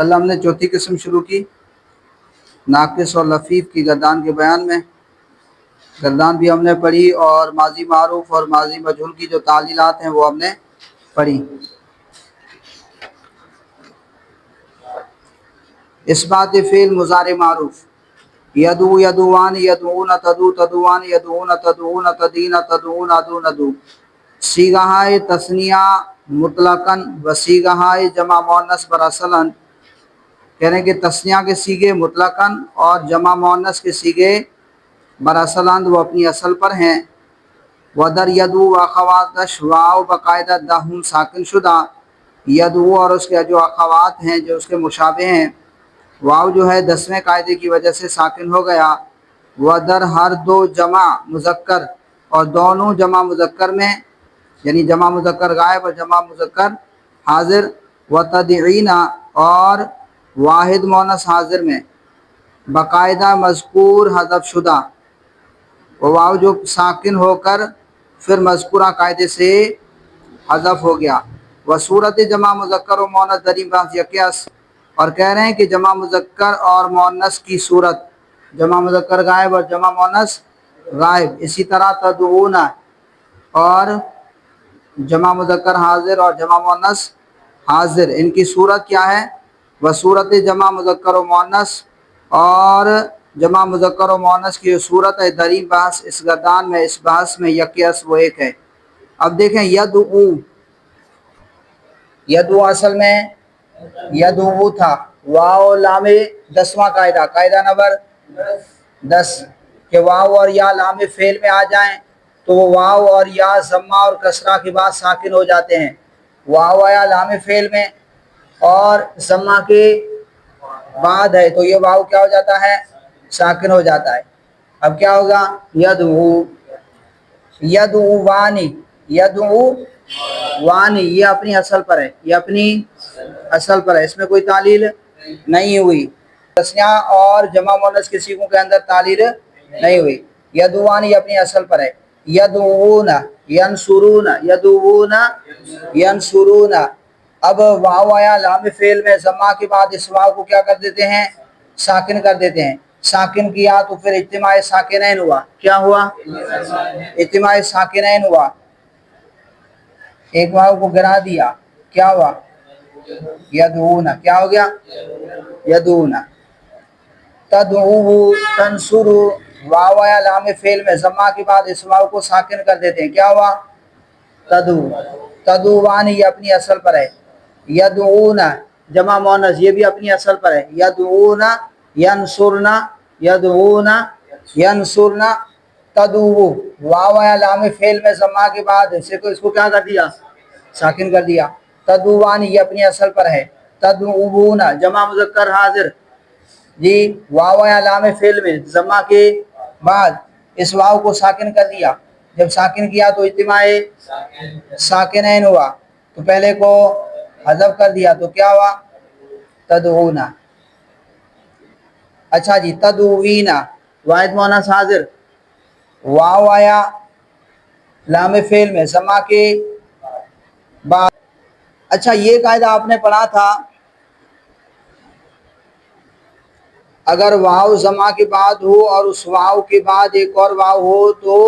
کل ہم نے چوتھی قسم شروع کی ناقص اور لفیف کی گردان کے بیان میں. گردان بھی ہم نے پڑھی اور ماضی معروف اور ماضی مجہول کی جو تعلیلات ہیں وہ ہم نے پڑھی. اثبات فعل مضارع معروف یدعو یدعوان یدعون تدعو تدعوان یدعون تدعون تدین تدعون ادعو ندعو. صیغہ تثنیہ مطلقاً و صیغہ جمع مؤنث براصلاً، کہہ رہے ہیں کہ تثنیہ کے صیغے مطلقاً اور جمع مؤنث کے صیغے براصلاً وہ اپنی اصل پر ہیں. ودر یدعو و اخواتش واو باقاعدہ دہم ساکن شدہ، یدعو اور اس کے جو اخوات ہیں جو اس کے مشابہ ہیں، واو جو ہے 10ویں قاعدے کی وجہ سے ساکن ہو گیا. ودر ہر دو جمع مذکر، اور دونوں جمع مذکر میں یعنی جمع مذکر غائب اور جمع مذکر حاضر، وتدعینا اور واحد مؤنث حاضر میں باقاعدہ مذکور حذف شدہ، واو جو ساکن ہو کر پھر مذکورہ قاعدے سے حذف ہو گیا. وصورت جمع مذکر و مؤنث دریم بحث یکیس، اور کہہ رہے ہیں کہ جمع مذکر اور مؤنث کی صورت، جمع مذکر غائب اور جمع مؤنث غائب، اسی طرح تدعون اور جمع مذکر حاضر اور جمع مؤنث حاضر، ان کی صورت کیا ہے؟ وصورت جمع مذکر و مؤنث اور جمع مذکر و مؤنث کی صورت ہے دریم بحث اس گردان میں، اس بحث میں یکیس وہ ایک ہے. اب دیکھیں یدعو، یدعو اصل میں یدعو تھا، واو لام 10واں قاعدہ، قاعدہ نمبر 10 کہ واو اور یا لام فعل میں آ جائیں تو وہ واو اور یا ضمہ اور کسرہ کے بعد ساکن ہو جاتے ہیں. واو یا لام فعل میں اور ضمہ کے بعد ہے تو یہ واو کیا ہو جاتا ہے؟ ساکن ہو جاتا ہے. اب کیا ہوگا؟ یدعو، یدعوانی، یدعوانی، یہ اپنی اصل پر ہے، یہ اپنی اصل پر ہے، اس میں کوئی تعلیل نہیں ہوئی. تثنیہ اور جمع مؤنث کے صیغوں کے اندر تعلیل نہیں ہوئی. یدعوانی اپنی اصل پر ہے. یدعون ینصرون، یدعون ینصرون. اب واو آیا لام فعل میں ضمہ کے بعد اس واو کو کیا کر دیتے ہیں؟ ساکن کر دیتے ہیں. ساکن کیا تو پھر اجتماع ساکنین ہوا. کیا ہوا؟ اجتماع ساکنین ہوا. ایک واو کو گرا دیا، کیا ہوا؟ یدعون. کیا ہو گیا؟ یدعون. تدعو تنصر، واو آیا لام فعل میں ضمہ کے بعد اس واو کو ساکن کر دیتے ہیں، کیا ہوا؟ تدعو. تدعوان یہ اپنی اصل پر ہے. یدعون جمع مؤنث یہ بھی اپنی اصل پر ہے. یدعون ینصرن، یدعون ینصرن. تدعو واو آیا لام فعل میں ضمہ کے بعد اس کو کیا کر دیا؟ ساکن کر دیا. تدعوان یہ اپنی اصل پر ہے. تدعون جمع مذکر حاضر، جی واو آیا لام فعل میں ضمہ کے بعد اس واو کو ساکن کر دیا. جب ساکن کیا تو اجتماع ساکنین ہوا، تو پہلے کو حذف کر دیا تو کیا ہوا؟ تدعون. اچھا جی تدعوین واحد مؤنث حاضر، واو آیا لام فعل میں ضمہ کے بعد. اچھا یہ قاعدہ آپ نے پڑھا تھا، اگر واو ضمہ کے بعد ہو اور اس واو کے بعد ایک اور واو ہو تو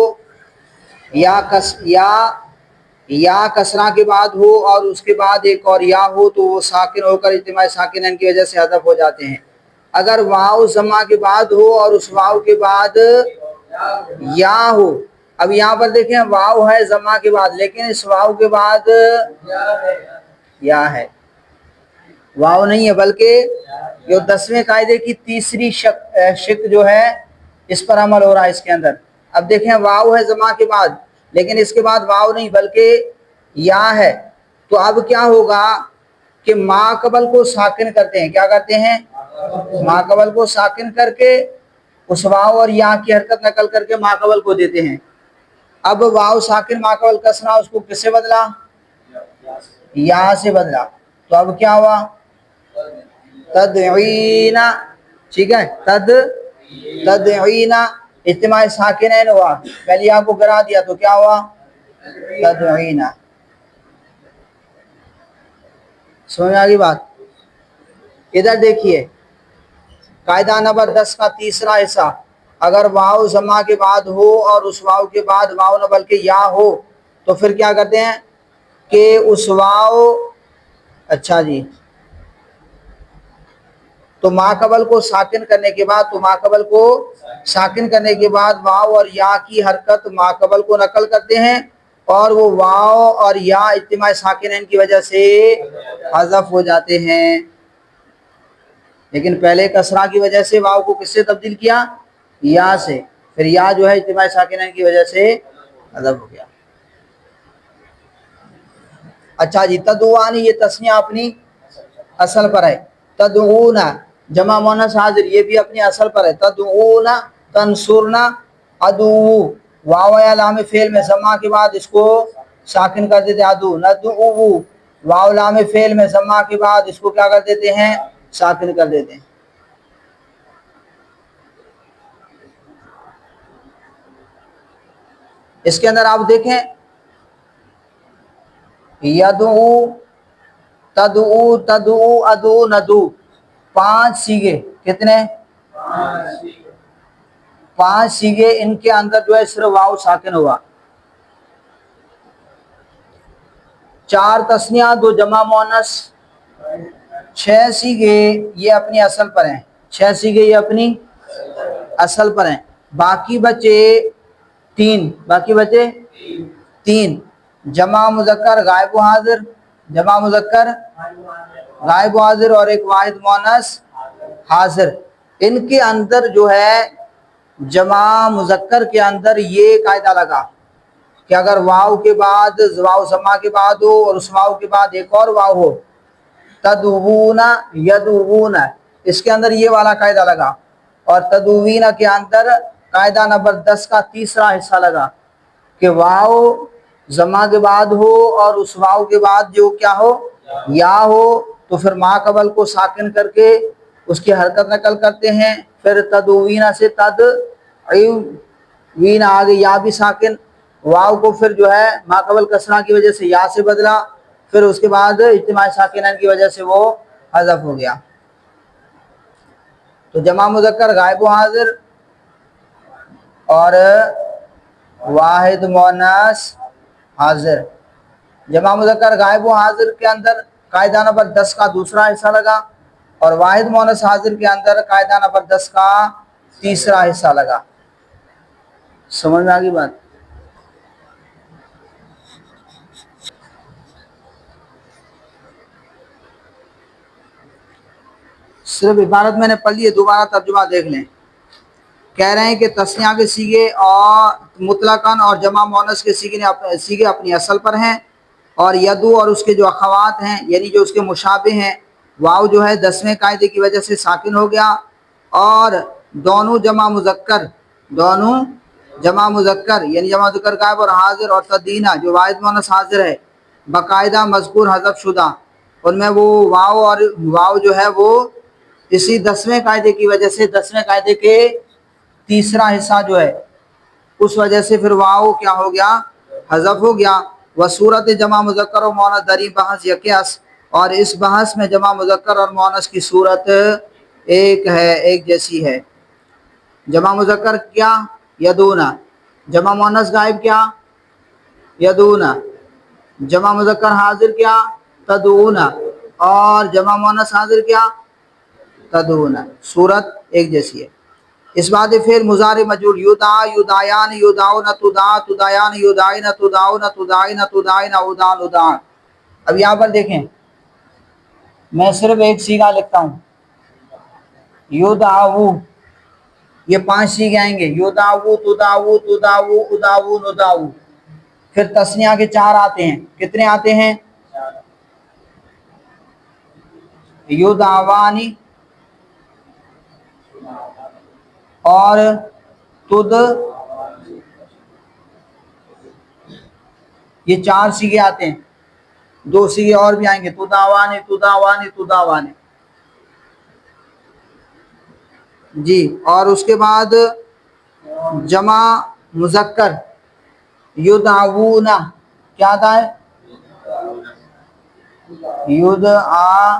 یا کسرہ کے بعد ہو اور اس کے بعد ایک اور یا ہو تو وہ ساکن ہو کر اجتماع ساکنین کی وجہ سے حذف ہو جاتے ہیں. اگر واو ضمہ کے بعد ہو اور اس واو کے بعد یا ہو، اب یہاں پر دیکھیں واو ہے ضمہ کے بعد لیکن اس واو کے بعد یا ہے، واو نہیں ہے بلکہ جو 10ویں قاعدے کی تیسری شق جو ہے اس پر عمل ہو رہا ہے اس کے اندر. اب دیکھیں واو ہے ضمہ کے بعد لیکن اس کے بعد واو نہیں بلکہ یا ہے، تو اب کیا ہوگا کہ ما قبل کو ساکن کرتے ہیں. کیا کرتے ہیں؟ ما قبل کو ساکن کر کے اس واو اور یا کی حرکت نقل کر کے ما قبل کو دیتے ہیں. اب واو ساکن ما قبل کسرہ اس کو کس سے بدلا؟ یا سے بدلا. تو اب کیا ہوا؟ تدعین. ٹھیک ہے، تدعین اجتماع ساکنین ہوا، پہلے یا کو گرا دیا تو کیا ہوا؟ تدعین. سمجھ آ گئی بات؟ ادھر دیکھیے قاعدہ نمبر 10 کا تیسرا حصہ، اگر واو ضمہ کے بعد ہو اور اس واو کے بعد واو نہ بلکہ یا ہو تو پھر کیا کرتے ہیں کہ اس واو، اچھا جی، تو ماقبل کو ساکن کرنے کے بعد، واو اور یا کی حرکت ماقبل کو نقل کرتے ہیں اور وہ واو اور یا اجتماع ساکنین کی وجہ سے حذف ہو جاتے ہیں، لیکن پہلے کسرہ کی وجہ سے واو کو کس سے تبدیل کیا؟ یا سے، پھر یا جو ہے اجتماع ساکنین کی وجہ سے حذف ہو گیا۔ اچھا جی، تدعوانی یہ تسنیہ اپنی اصل پر ہے، تدعون جمع مؤنث حاضر یہ بھی اپنی اصل پر ہے، تدعون تنصرنا ادو، واو یا لام فعل میں ضمہ کے بعد اس کو ساکن کر دیتے ہیں ادو، ندعو واو لام فعل میں ضمہ کے بعد اس کو کیا کر دیتے ہیں؟ ساکن کر دیتے ہیں۔ اس کے اندر آپ دیکھیں یدعو، تدعو، تدعو، ادو، ندو، 5 صیغے، کتنے؟ 5 صیغے، ان کے اندر جو ہے صرف واو ساکن ہوا، 4 تثنیہ، 2 جمع مؤنث، 6 صیغے یہ اپنی اصل پر ہیں، 6 صیغے یہ اپنی اصل پر ہیں، باقی بچے 3، جمع مذکر غائب و حاضر، جمع مذکر غائب و حاضر اور ایک واحد مؤنث حاضر، ان کے اندر جو ہے جمع مذکر کے اندر یہ قاعدہ لگا کہ اگر واو کے بعد، واو ضمہ کے بعد ہو اور اس واو کے بعد ایک اور واو ہو، تدعون یدعون، اس کے اندر یہ والا قاعدہ لگا، اور تدعوین کے اندر قاعدہ نمبر 10 کا تیسرا حصہ لگا کہ واو ضمہ کے بعد ہو اور اس واو کے بعد جو کیا ہو؟ یا ہو، تو پھر ما قبل کو ساکن کر کے اس کی حرکت نقل کرتے ہیں، پھر تدعوین سے تدعوین آگے یا بھی ساکن، واو کو پھر جو ہے ما قبل کسرہ کی وجہ سے یا سے بدلا، پھر اس کے بعد اجتماع ساکنین کی وجہ سے وہ حذف ہو گیا۔ تو جمع مذکر غائب و حاضر اور واحد مؤنث حاضر، جمع مذکر غائب و حاضر کے اندر قاعدہ نمبر 10 کا دوسرا حصہ لگا اور واحد مؤنث حاضر کے اندر قاعدہ نمبر 10 کا تیسرا حصہ لگا۔ سمجھ میں آ گئی بات؟ صرف عبارت میں نے پڑھ لی ہے، دوبارہ ترجمہ دیکھ لیں۔ کہہ رہے ہیں کہ تثنیہ کے صیغے اور مطلقاً اور جمع مؤنث کے صیغے اپنی اصل پر ہیں، اور یدو اور اس کے جو اخوات ہیں یعنی جو اس کے مشابہ ہیں، واو جو ہے 10ویں قاعدے کی وجہ سے ساکن ہو گیا، اور دونوں جمع مذکر یعنی جمع مذکر غائب اور حاضر اور تدینہ جو واحد مؤنث حاضر ہے باقاعدہ مذکور حذف شدہ، ان میں وہ واو جو ہے وہ اسی 10ویں قاعدے کی وجہ سے 10ویں قاعدے کے تیسرا حصہ جو ہے اس وجہ سے پھر واو کیا ہو گیا؟ حذف ہو گیا۔ وصورت جمع مذکر و مؤنث دری بحث یکیس، اور اس بحث میں جمع مذکر اور مؤنث کی صورت ایک ہے، ایک جیسی ہے۔ جمع مذکر کیا؟ یدونا، جمع مؤنث غائب کیا؟ یدونا، جمع مذکر حاضر کیا؟ تدعونا، اور جمع مؤنث حاضر کیا؟ تدعونا، صورت ایک جیسی ہے۔ اس بعد فعل مضارع مجرور یدعا، یدعیان، یدعون، تدعا، تدعیان، یدعین، تدعون، تدعین، تدعین، ادعا، ادعا۔ اب یہاں پر دیکھیں میں صرف ایک صیغہ لکھتا ہوں، یدعو، یہ 5 صیغے آئیں گے، یدعو، تدعو، تدعو، ادعو، ندعو، پھر تثنیہ کے 4 آتے ہیں، کتنے آتے ہیں؟ یدعوانی اور یہ 4 صیغے آتے ہیں، 2 صیغے اور بھی آئیں گے، تدعوانی، تدعوانی، تدعوانی، جی، اور اس کے بعد جمع مذکر یدعونا، کیا آتا ہے؟ یدعا،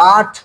8,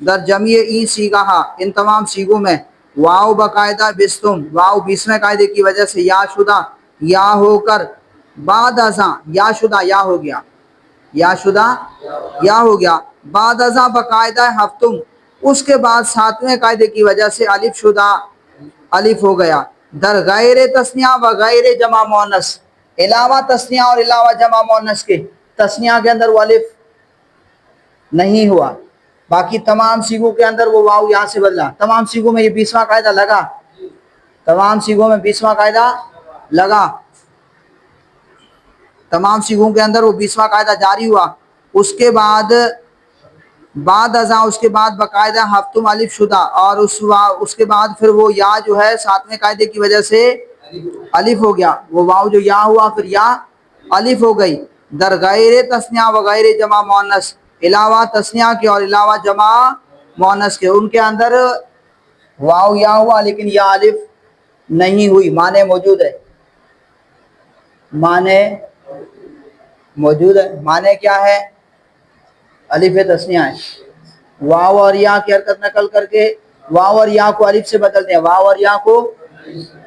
در جمعی این سیگاہا ان تمام سیگوں میں واو باقاعدہ بستم واو 20ویں قاعدے کی وجہ سے یا شدہ یا ہو کر بعد ازاں یا شدہ یا ہو گیا یا شدہ یا ہو گیا بعد ازاں باقاعدہ ہفتم اس کے بعد 7ویں قاعدے کی وجہ سے الف شدہ الف ہو گیا در غیر تسنیہ و غیر جمع مؤنث علاوہ تسنیہ اور علاوہ جمع مؤنث کے تسنیہ کے اندر وہ الف نہیں ہوا باقی تمام سیگوں کے اندر وہ واو یہاں سے بدلا تمام سیگوں میں یہ 20واں قاعدہ لگا تمام سیگوں میں 20واں قاعدہ لگا تمام سیگوں کے اندر وہ 20واں قاعدہ جاری ہوا اس کے بعد بعد ازاں اس کے بعد باقاعدہ ہفتم الف شدہ اور اس کے بعد پھر وہ یا جو ہے 7ویں قاعدے کی وجہ سے الف ہو گیا وہ واو جو یا ہوا پھر یا الف ہو گئی در غیر تسنیہ و غیر جمع مؤنث علاوہ تسنیہ کے اور علاوہ جمع مؤنث کے ان کے اندر واو یا ہوا لیکن یا الف نہیں ہوئی معنی موجود ہے معنی موجود ہے معنی کیا ہے الف تسنیہ ہے واو اور یا کی حرکت نقل کر کے واو اور یا کو الف سے بدلتے ہیں واو اور یا کو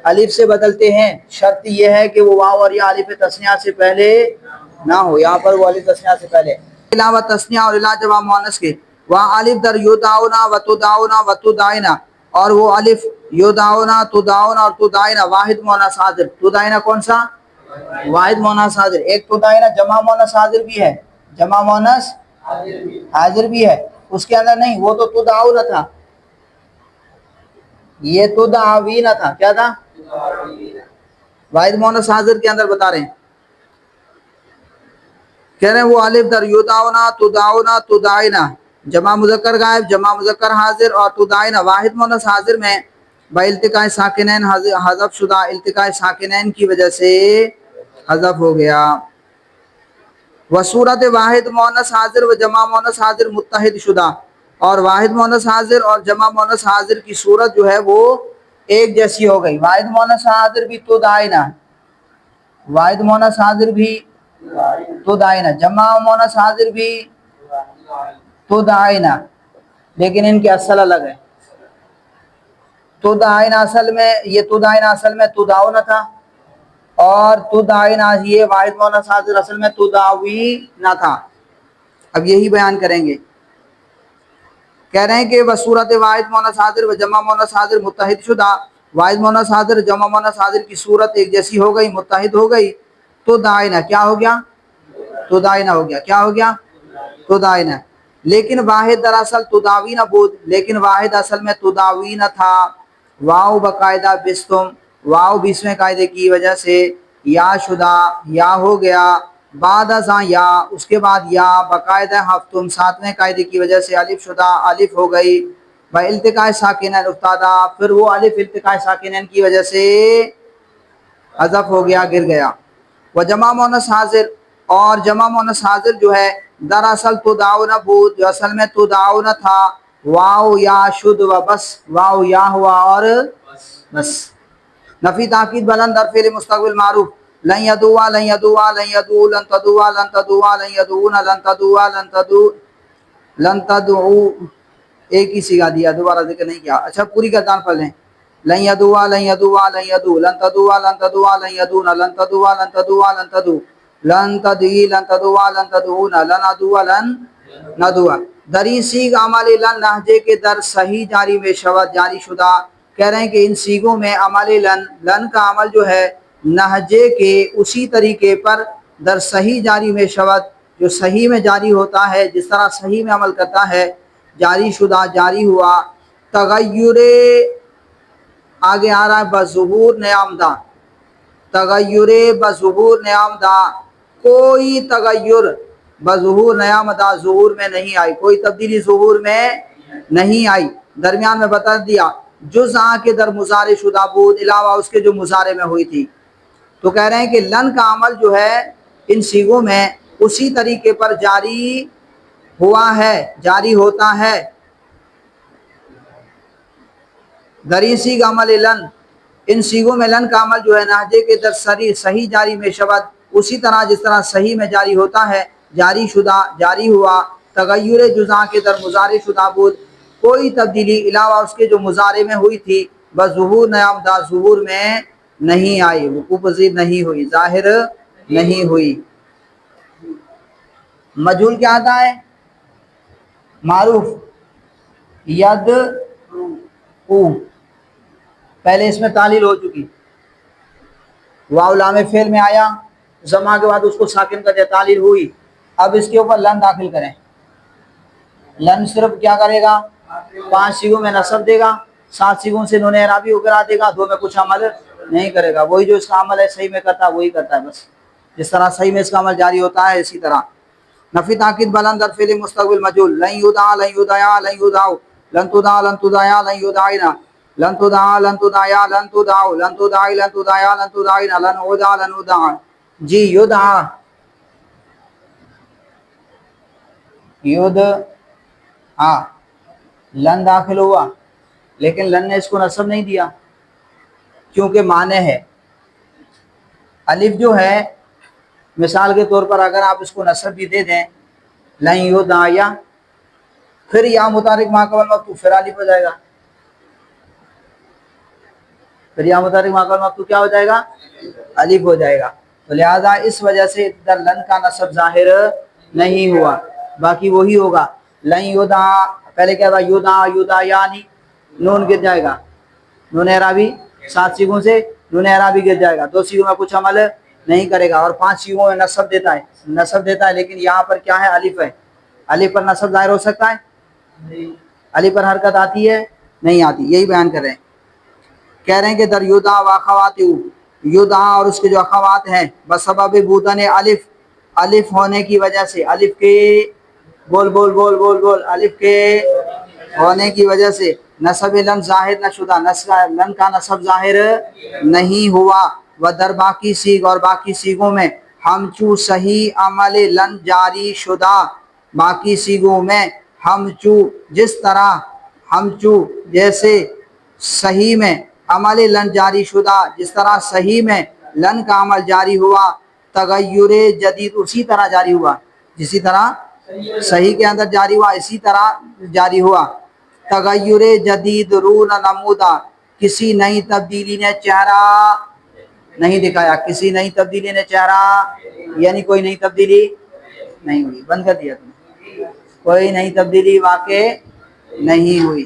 الف سے بدلتے ہیں شرط یہ ہے کہ وہ واو اور یا الف تسنیہ سے پہلے نہ ہو یہاں پر وہ الف تسنیہ سے پہلے علاوہ تسنیہ اور علاوہ جمع مؤنث کے وہاں الف در یدعونا و تدعونا و تدعینا اور وہ الف یدعونا تدعونا اور تدعینا واحد مؤنث حاضر تدعینا کون سا واحد مؤنث حاضر ایک تدعینا جمع مؤنث حاضر بھی ہے جمع مؤنث حاضر بھی ہے اس کے اندر نہیں وہ تو تدعونا تھا یہ تدعوینا تھا کیا تھا واحد مؤنث حاضر کے اندر بتا رہے ہیں کہہ رہے ہیں وہ الف در یدعونا تدعونا تدعینا جمع مذکر غائب جمع مذکر حاضر اور تدعینا واحد مؤنث حاضر میں بالتقاء ساکنین حذف شدہ التقاء ساکنین کی وجہ سے حذف ہو گیا وصورت واحد مؤنث حاضر و جمع مؤنث حاضر متحد شدہ اور واحد مؤنث حاضر اور جمع مؤنث حاضر کی صورت جو ہے وہ ایک جیسی ہو گئی واحد مؤنث حاضر بھی تدعینا واحد مؤنث حاضر بھی تدعینا جمع مؤنث حاضر بھی تدعینا لیکن ان کے اصل الگ ہے تدعینا اصل میں یہ تدعینا اصل میں تدعونا تھا اور تدعینا یہ واحد مؤنث حاضر اصل میں تدعوینا تھا اب یہی بیان کریں گے کہہ رہے ہیں کہ بصورت واحد مؤنث حاضر و جمع مؤنث حاضر متحد شدہ واحد مؤنث حاضر جمع مؤنث حاضر کی صورت ایک جیسی ہو گئی متحد ہو گئی تدعینا کیا ہو گیا تدعینا ہو گیا کیا ہو گیا تدعینا لیکن واحد دراصل تدعوینا بود لیکن واحد اصل میں تدعوینا تھا واو باقاعدہ بستم واو 20ویں قاعدے کی وجہ سے یا شدہ یا ہو گیا بعد ازاں یا اس کے بعد یا باقاعدہ ہفتم 7ویں قاعدے کی وجہ سے الف شدہ الف ہو گئی بھائی التقاء ساکنین افتادہ پھر وہ الف التقاء ساکنین کی وجہ سے حذف ہو گیا گر گیا وہ جمع مؤنث حاضر اور جمع مؤنث حاضر جو ہے دراصل تدعونا بود جو اصل میں تدعونا تھا واو یا شد و بس واو یا ہوا اور بس نفی تاکید بلند در فعل مستقبل معروف لن یدعوا لن یدعوا لن یدعو لن تدعوا لن تدعوا لن یدعونا لن تدعوا لن تدعو لن تدعو ایک ہی صیغہ دیا دوبارہ ذکر نہیں کیا اچھا پوری گردان پڑھ لیں لن یدعوا لن یدعوا لن یدعو لن تدعوا لن تدعوا لن یدعونا لن تدعوا لن تدعوا لن تدعو لن تدعی لن تدعوا لن تدعونا لن ادعوا لن ندعوا دری سیغ عمل لن لہجے کے در صحیح جاری میں شود جاری شدہ کہہ رہے ہیں کہ ان سیغوں میں عمل لن کا عمل جو ہے لہجے کے اسی طریقے پر در صحیح جاری میں شود جو صحیح میں جاری ہوتا ہے جس طرح صحیح میں عمل کرتا ہے جاری شدہ جاری ہوا تغیر آگے آ رہا ہے بظہور نیامدہ تغیر بظہور نیامدہ کوئی تغیر بظہور نیامدہ ظہور میں نہیں آئی کوئی تبدیلی ظہور میں نہیں آئی درمیان میں بتا دیا جز آ کے در مضارع شدہ بود علاوہ اس کے جو مضارع میں ہوئی تھی تو کہہ رہے ہیں کہ لن کا عمل جو ہے ان سیغوں میں اسی طریقے پر جاری ہوا ہے جاری ہوتا ہے دری سیغ عمل لن ان سیغوں میں لن کا عمل جو ہے لہجے کے در صحیح جاری میں شود اسی طرح جس طرح صحیح میں جاری ہوتا ہے جاری شدہ جاری ہوا تغیر جزاں کے در مضارع شدہ بود کوئی تبدیلی علاوہ اس کے جو مضارع میں ہوئی تھی بس ظہور نیامدہ ظہور میں نہیں آئی، وقوع پذیر نہیں ہوئی، ظاہر نہیں ہوئی۔ مجہول کیا آتا ہے؟ معروف ید او، پہلے اس میں تعلیل ہو چکی، واو لام فعل میں آیا، زما کے بعد اس کو ساکن کر دیا، تعلیل ہوئی، اب اس کے اوپر لن داخل کریں۔ لن صرف کیا کرے گا؟ 5 سیغوں میں نصب دے گا، 7 سیغوں سے نون اعرابی وغیرہ دے گا، 2 میں کچھ عمل نہیں کرے گا، وہی جو اس کا عمل ہے صحیح میں کرتا ہے وہی کرتا ہے، بس جس طرح صحیح میں اس کا عمل جاری ہوتا ہے اسی طرح۔ نفی تاکید بلند در فعل مستقبل مجهول، لن یدعا لن یدعا لن یدعو، لن تدعا لن تدعیا لن یدعینا، لن تدعا لن تدعیا لن تدعو، لن تدعی لن تدعیا لن تدعینا، لن ادعا لن ادعا۔ جی یدعا، یدعا، لن داخل ہوا لیکن لن نے اس کو نصب نہیں دیا کیونکہ معنی ہے۔ الف جو ہے مثال کے طور پر اگر آپ اس کو نصب بھی دے دیں لن یدعیا، پھر یا متحرک ما قبل مفتوح، پھر الف ہو جائے گا، پھر یا متحرک ما قبل مفتوح کیا ہو جائے گا؟ الف ہو جائے گا، تو لہذا اس وجہ سے ادھر لن کا نصب ظاہر نہیں ہوا، باقی وہی ہوگا لن یدعا، پہلے کیا تھا؟ یدعا یدعیانی، نون گر جائے گا، نون اعرابی 7 سیغوں سے نون اعرابی گر جائے گا، 2 سیغوں میں کچھ عمل نہیں کرے گا، اور 5 سیغوں میں نصب دیتا ہے لیکن یہاں پر کیا ہے؟ الف ہے، الف پر نصب ظاہر ہو سکتا ہے؟ الف پر حرکت آتی ہے؟ نہیں آتی، یہی بیان کر رہے ہیں۔ کہہ رہے ہیں کہ در یدعا و اخواتہ، یدعا اور اس کے جو اخوات ہیں بسبب بودن الف، الف ہونے کی وجہ سے، الف کے بول بول بول بول بول الف کے ہونے کی وجہ سے نصب لن ظاہر نہ شدہ، لن کا نصب ظاہر نہیں ہوا، و در باقی سیغ اور باقی سیغوں میں ہم چو صحیح عمل لن جاری شدہ، باقی سیغوں میں ہم چو جس طرح، ہم چو جیسے، صحیح میں عمل لن جاری شدہ جس طرح صحیح میں لن کا عمل جاری ہوا، تغیر جدید اسی طرح جاری ہوا، جسی طرح صحیح کے اندر جاری ہوا اسی طرح جاری ہوا، تغیر جدید رو نہ نمودہ، کسی نئی تبدیلی نے چہرہ نہیں دکھایا، کسی نئی تبدیلی نے چہرہ، یعنی کوئی نئی تبدیلی نہیں ہوئی، بند کر دیا تم، کوئی نئی تبدیلی واقع نہیں ہوئی۔